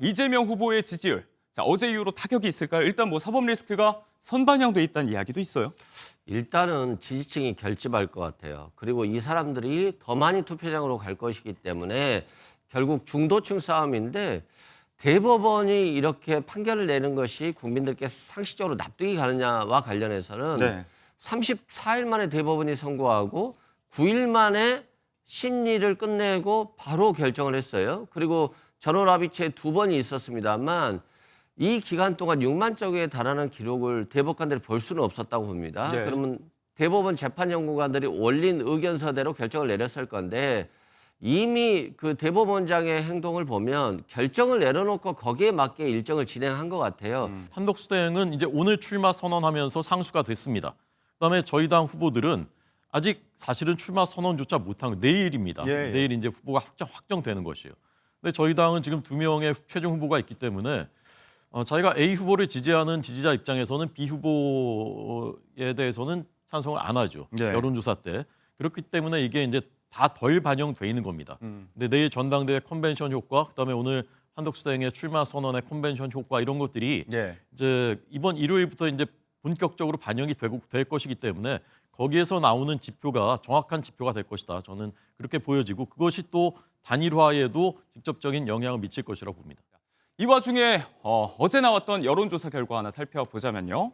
이재명 후보의 지지율. 자, 어제 이후로 타격이 있을까요? 일단 뭐 사법 리스크가 선반영돼 있다는 이야기도 있어요. 일단은 지지층이 결집할 것 같아요. 그리고 이 사람들이 더 많이 투표장으로 갈 것이기 때문에 결국 중도층 싸움인데 대법원이 이렇게 판결을 내는 것이 국민들께 상식적으로 납득이 가느냐와 관련해서는 34일 만에 대법원이 선고하고 9일 만에 심리를 끝내고 바로 결정을 했어요. 그리고 전원합의체 2번이 있었습니다만 이 기간 동안 6만 쪽에 달하는 기록을 대법관들이 볼 수는 없었다고 봅니다. 그러면 대법원 재판연구관들이 올린 의견서대로 결정을 내렸을 건데 이미 그 대법원장의 행동을 보면 결정을 내려놓고 거기에 맞게 일정을 진행한 것 같아요. 한덕수 대행은 이제 오늘 출마 선언하면서 상수가 됐습니다. 그다음에 저희 당 후보들은 아직 사실은 출마 선언조차 못한 내일입니다. 내일 이제 후보가 확정되는 것이에요. 근데 저희 당은 지금 2명의 최종 후보가 있기 때문에 자기가 A 후보를 지지하는 지지자 입장에서는 B 후보에 대해서는 찬성을 안 하죠. 여론조사 때. 그렇기 때문에 이게 이제 다 덜 반영돼 있는 겁니다. 근데 내일 전당대회 컨벤션 효과, 그다음에 오늘 한덕수 대행의 출마 선언의 컨벤션 효과 이런 것들이 이제 이번 일요일부터 이제 본격적으로 반영이 될 것이기 때문에 거기에서 나오는 지표가 정확한 지표가 될 것이다. 저는 그렇게 보여지고 그것이 또 단일화에도 직접적인 영향을 미칠 것이라고 봅니다. 이 와중에 어제 나왔던 여론조사 결과 하나 살펴보자면요.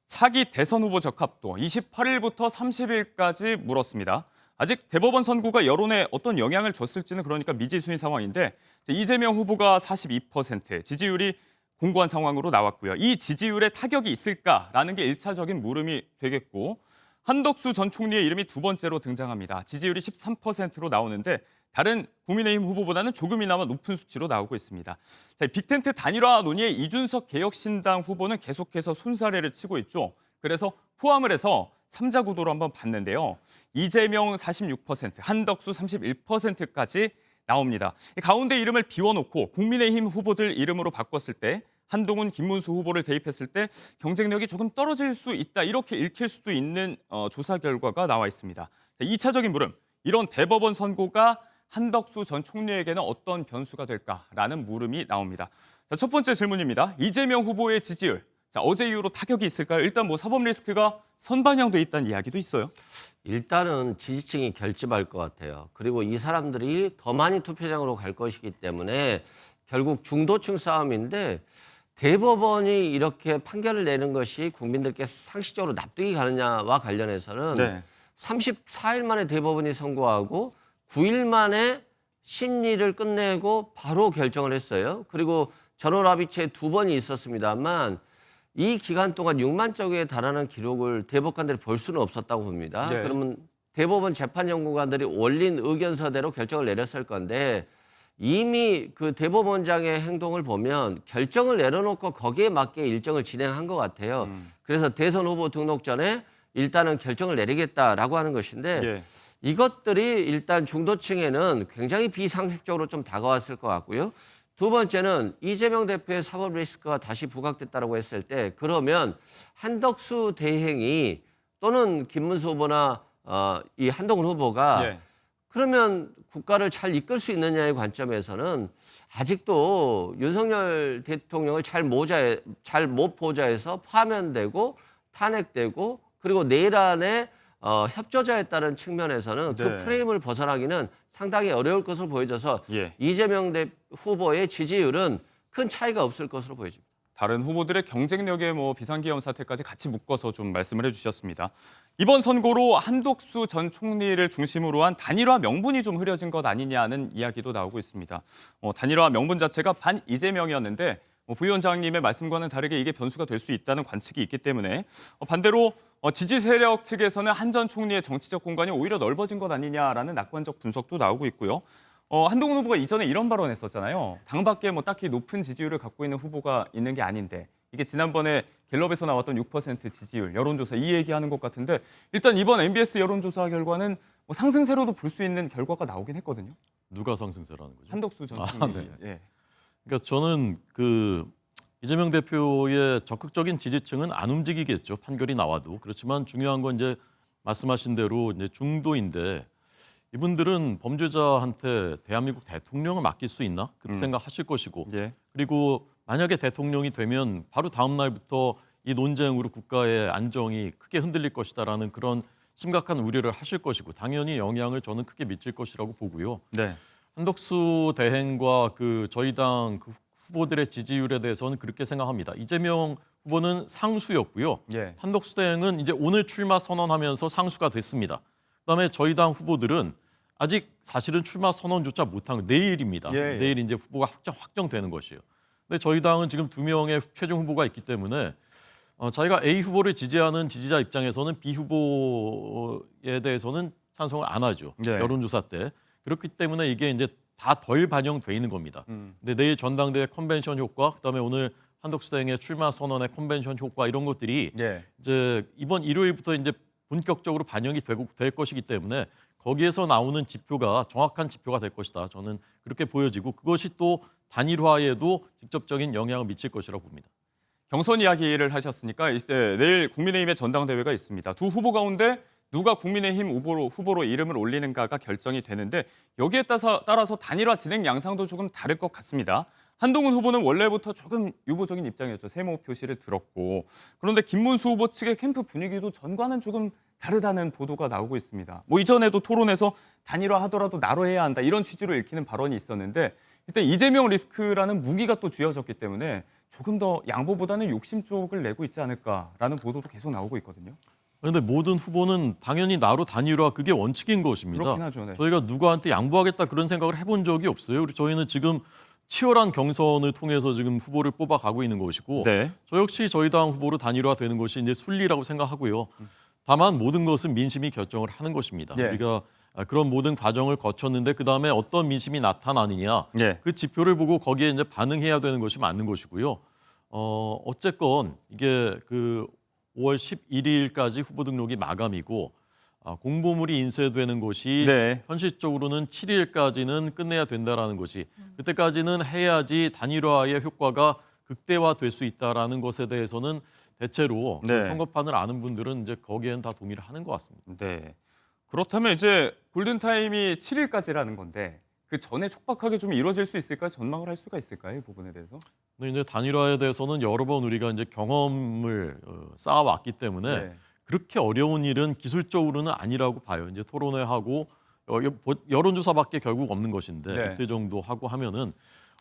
차기 대선 후보 적합도 28일부터 30일까지 물었습니다. 아직 대법원 선고가 여론에 어떤 영향을 줬을지는 그러니까 미지수인 상황인데 이재명 후보가 42%, 지지율이 공고한 상황으로 나왔고요. 이 지지율에 타격이 있을까라는 게 1차적인 물음이 되겠고 한덕수 전 총리의 이름이 두 번째로 등장합니다. 지지율이 13%로 나오는데 다른 국민의힘 후보보다는 조금이나마 높은 수치로 나오고 있습니다. 자, 빅텐트 단일화 논의에 이준석 개혁신당 후보는 계속해서 손사래를 치고 있죠. 그래서 포함을 해서 3자 구도로 한번 봤는데요. 이재명 46%, 한덕수 31%까지 나옵니다. 가운데 이름을 비워놓고 국민의힘 후보들 이름으로 바꿨을 때 한동훈, 김문수 후보를 대입했을 때 경쟁력이 조금 떨어질 수 있다. 이렇게 읽힐 수도 있는 조사 결과가 나와 있습니다. 2차적인 물음, 이런 대법원 선고가 한덕수 전 총리에게는 어떤 변수가 될까라는 물음이 나옵니다. 자, 첫 번째 질문입니다. 이재명 후보의 지지율. 자, 어제 이후로 타격이 있을까요? 일단 뭐 사법 리스크가 선반영돼 있다는 이야기도 있어요. 일단은 지지층이 결집할 것 같아요. 그리고 이 사람들이 더 많이 투표장으로 갈 것이기 때문에 결국 중도층 싸움인데 대법원이 이렇게 판결을 내는 것이 국민들께 상식적으로 납득이 가느냐와 관련해서는 34일 만에 대법원이 선고하고 9일 만에 심리를 끝내고 바로 결정을 했어요. 그리고 전원합의체 2번이 있었습니다만 이 기간 동안 6만 쪽에 달하는 기록을 대법관들이 볼 수는 없었다고 봅니다. 그러면 대법원 재판연구관들이 올린 의견서대로 결정을 내렸을 건데 이미 그 대법원장의 행동을 보면 결정을 내려놓고 거기에 맞게 일정을 진행한 것 같아요. 그래서 대선 후보 등록 전에 일단은 결정을 내리겠다라고 하는 것인데 이것들이 일단 중도층에는 굉장히 비상식적으로 좀 다가왔을 것 같고요. 두 번째는 이재명 대표의 사법 리스크가 다시 부각됐다고 했을 때 그러면 한덕수 대행이 또는 김문수 후보나 이 한동훈 후보가 그러면 국가를 잘 이끌 수 있느냐의 관점에서는 아직도 윤석열 대통령을 잘 못 보좌해서 파면되고 탄핵되고 그리고 내일 안에 협조자에 따른 측면에서는 그 프레임을 벗어나기는 상당히 어려울 것으로 보여져서 이재명 후보의 지지율은 큰 차이가 없을 것으로 보여집니다. 다른 후보들의 경쟁력에 뭐 비상계엄 사태까지 같이 묶어서 좀 말씀을 해주셨습니다. 이번 선고로 한덕수 전 총리를 중심으로 한 단일화 명분이 좀 흐려진 것 아니냐는 이야기도 나오고 있습니다. 단일화 명분 자체가 반 이재명이었는데 부위원장님의 말씀과는 다르게 이게 변수가 될 수 있다는 관측이 있기 때문에 반대로 지지 세력 측에서는 한 전 총리의 정치적 공간이 오히려 넓어진 것 아니냐라는 낙관적 분석도 나오고 있고요. 한동훈 후보가 이전에 이런 발언했었잖아요. 당 밖에 뭐 딱히 높은 지지율을 갖고 있는 후보가 있는 게 아닌데 이게 지난번에 갤럽에서 나왔던 6% 지지율 여론조사 이 얘기하는 것 같은데 일단 이번 MBS 여론조사 결과는 뭐 상승세로도 볼 수 있는 결과가 나오긴 했거든요. 누가 상승세라는 거죠? 한덕수 전 총리. 그러니까 저는 이재명 대표의 적극적인 지지층은 안 움직이겠죠. 판결이 나와도. 그렇지만 중요한 건 이제 말씀하신 대로 이제 중도인데 이분들은 범죄자한테 대한민국 대통령을 맡길 수 있나? 그렇게 생각하실 것이고 예. 그리고 만약에 대통령이 되면 바로 다음 날부터 이 논쟁으로 국가의 안정이 크게 흔들릴 것이다라는 그런 심각한 우려를 하실 것이고 당연히 영향을 저는 크게 미칠 것이라고 보고요. 네. 한덕수 대행과 그 저희 당 그 후보들의 지지율에 대해서는 그렇게 생각합니다. 이재명 후보는 상수였고요. 예. 한덕수 대행은 이제 오늘 출마 선언하면서 상수가 됐습니다. 그다음에 저희 당 후보들은 아직 사실은 출마 선언조차 못한 내일입니다. 예, 예. 내일 이제 후보가 확정되는 것이에요. 근데 저희 당은 지금 2명의 최종 후보가 있기 때문에 자기가 A 후보를 지지하는 지지자 입장에서는 B 후보에 대해서는 찬성을 안 하죠. 예. 여론조사 때. 그렇기 때문에 이게 이제 다 덜 반영돼 있는 겁니다. 근데 내일 전당대회 컨벤션 효과, 그다음에 오늘 한덕수 대행의 출마 선언의 컨벤션 효과 이런 것들이 예. 이제 이번 일요일부터 이제 본격적으로 반영이 될 것이기 때문에 거기에서 나오는 지표가 정확한 지표가 될 것이다. 저는 그렇게 보여지고 그것이 또 단일화에도 직접적인 영향을 미칠 것이라고 봅니다. 경선 이야기를 하셨으니까 이제 내일 국민의힘의 전당대회가 있습니다. 두 후보 가운데 누가 국민의힘 후보로 이름을 올리는가가 결정이 되는데 여기에 따라서 단일화 진행 양상도 조금 다를 것 같습니다. 한동훈 후보는 원래부터 조금 유보적인 입장이었죠. 세모 표시를 들었고. 그런데 김문수 후보 측의 캠프 분위기도 전과는 조금 다르다는 보도가 나오고 있습니다. 뭐 이전에도 토론에서 단일화 하더라도 나로 해야 한다 이런 취지로 읽히는 발언이 있었는데 일단 이재명 리스크라는 무기가 또 쥐어졌기 때문에 조금 더 양보보다는 욕심 쪽을 내고 있지 않을까라는 보도도 계속 나오고 있거든요. 그런데 모든 후보는 당연히 나로 단일화 그게 원칙인 것입니다. 그렇긴 하죠. 네. 저희가 누구한테 양보하겠다 그런 생각을 해본 적이 없어요. 그리고 저희는 지금 치열한 경선을 통해서 지금 후보를 뽑아가고 있는 것이고 네. 저 역시 저희 당 후보로 단일화되는 것이 이제 순리라고 생각하고요. 다만 모든 것은 민심이 결정을 하는 것입니다. 예. 우리가 그런 모든 과정을 거쳤는데 그 다음에 어떤 민심이 나타나느냐 예. 그 지표를 보고 거기에 이제 반응해야 되는 것이 맞는 것이고요. 어쨌건 이게 그 5월 11일까지 후보 등록이 마감이고 공보물이 인쇄되는 것이 네. 현실적으로는 7일까지는 끝내야 된다라는 것이 그때까지는 해야지 단일화의 효과가 극대화될 수 있다라는 것에 대해서는 대체로 네. 선거판을 아는 분들은 이제 거기에는 다 동의를 하는 것 같습니다. 네. 그렇다면 이제 골든타임이 7일까지라는 건데 그 전에 촉박하게 좀 이루어질 수 있을까요? 전망을 할 수가 있을까요? 이 부분에 대해서? 근데 이제 단일화에 대해서는 여러 번 우리가 이제 경험을 쌓아왔기 때문에 네. 그렇게 어려운 일은 기술적으로는 아니라고 봐요. 이제 토론회하고 여론조사밖에 결국 없는 것인데 네. 이때 정도 하고 하면은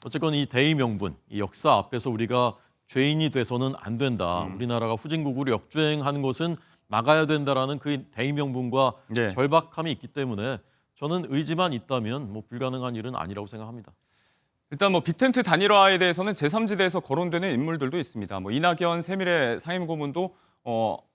어쨌건 이 대의 명분, 이 역사 앞에서 우리가 죄인이 돼서는 안 된다. 우리나라가 후진국으로 역주행하는 것은 막아야 된다라는 그 대의 명분과 네. 절박함이 있기 때문에 저는 의지만 있다면 뭐 불가능한 일은 아니라고 생각합니다. 일단 뭐 빅텐트 단일화에 대해서는 제3지대에서 거론되는 인물들도 있습니다. 뭐 이낙연 세밀의 상임고문도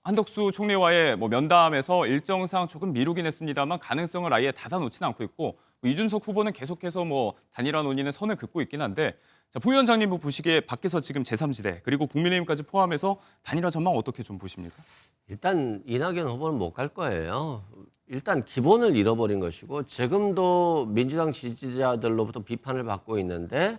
한덕수 총리와의 뭐 면담에서 일정상 조금 미루긴 했습니다만 가능성을 아예 닫아놓지는 않고 있고 뭐 이준석 후보는 계속해서 뭐 단일화 논의는 선을 긋고 있긴 한데 자, 부위원장님 보시기에 밖에서 지금 제3지대 그리고 국민의힘까지 포함해서 단일화 전망 어떻게 좀 보십니까? 일단 이낙연 후보는 못 갈 거예요. 일단 기본을 잃어버린 것이고 지금도 민주당 지지자들로부터 비판을 받고 있는데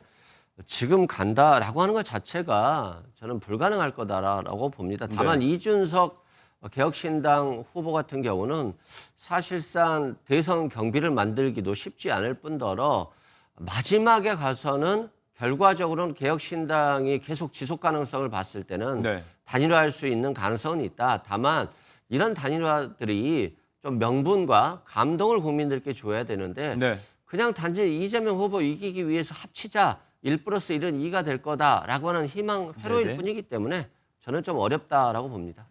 지금 간다라고 하는 것 자체가 저는 불가능할 거다라고 봅니다. 다만 이준석 개혁신당 후보 같은 경우는 사실상 대선 경비를 만들기도 쉽지 않을 뿐더러 마지막에 가서는 결과적으로는 개혁신당이 계속 지속 가능성을 봤을 때는 네. 단일화할 수 있는 가능성은 있다. 다만 이런 단일화들이 좀 명분과 감동을 국민들께 줘야 되는데 네. 그냥 단지 이재명 후보 이기기 위해서 합치자 1+1은 2가 될 거다라고 하는 희망 회로일 네네. 뿐이기 때문에 저는 좀 어렵다라고 봅니다.